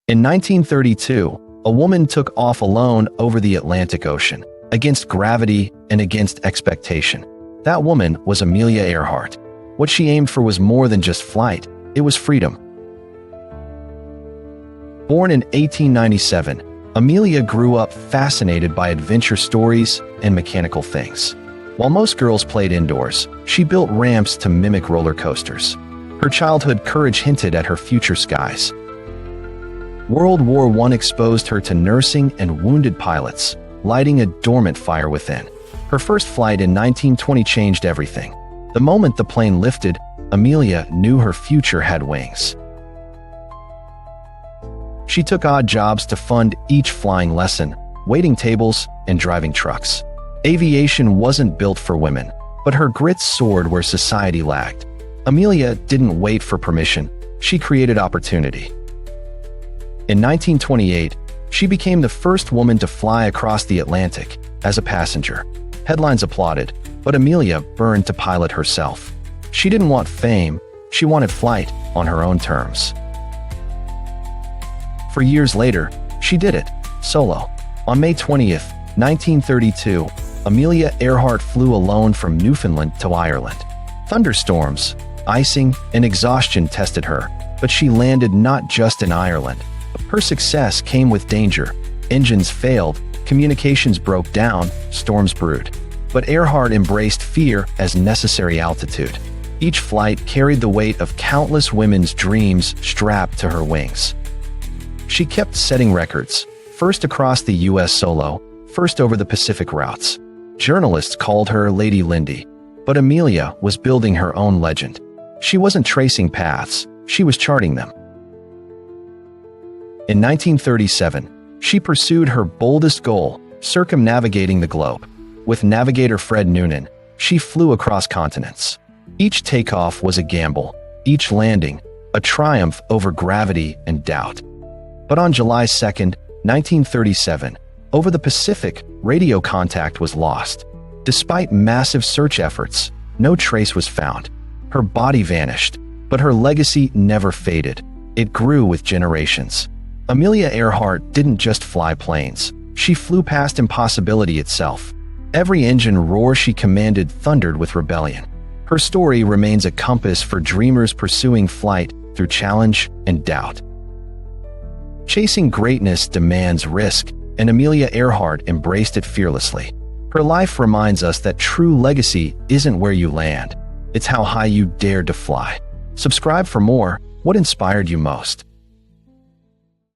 In 1932, a woman took off alone over the Atlantic Ocean, against gravity and against expectation. That woman was Amelia Earhart. What she aimed for was more than just flight, it was freedom. Born in 1897, Amelia grew up fascinated by adventure stories and mechanical things. While most girls played indoors, she built ramps to mimic roller coasters. Her childhood courage hinted at her future skies. World War I exposed her to nursing and wounded pilots, lighting a dormant fire within. Her first flight in 1920 changed everything. The moment the plane lifted, Amelia knew her future had wings. She took odd jobs to fund each flying lesson, waiting tables and driving trucks. Aviation wasn't built for women, but her grit soared where society lagged. Amelia didn't wait for permission, she created opportunity. In 1928, she became the first woman to fly across the Atlantic as a passenger. Headlines applauded, but Amelia burned to pilot herself. She didn't want fame, she wanted flight on her own terms. For years later, she did it, solo. On May 20th, 1932, Amelia Earhart flew alone from Newfoundland to Ireland. Thunderstorms, icing, and exhaustion tested her, but she landed not just in Ireland. Her success came with danger. Engines failed, communications broke down, storms brewed. But Earhart embraced fear as necessary altitude. Each flight carried the weight of countless women's dreams strapped to her wings. She kept setting records, first across the U.S. solo, first over the Pacific routes. Journalists called her Lady Lindy, but Amelia was building her own legend. She wasn't tracing paths, she was charting them. In 1937, she pursued her boldest goal, circumnavigating the globe. With navigator Fred Noonan, she flew across continents. Each takeoff was a gamble, each landing, a triumph over gravity and doubt. But on July 2, 1937, over the Pacific, radio contact was lost. Despite massive search efforts, no trace was found. Her body vanished, but her legacy never faded. It grew with generations. Amelia Earhart didn't just fly planes. She flew past impossibility itself. Every engine roar she commanded thundered with rebellion. Her story remains a compass for dreamers pursuing flight through challenge and doubt. Chasing greatness demands risk, and Amelia Earhart embraced it fearlessly. Her life reminds us that true legacy isn't where you land, it's how high you dared to fly. Subscribe for more. What inspired you most?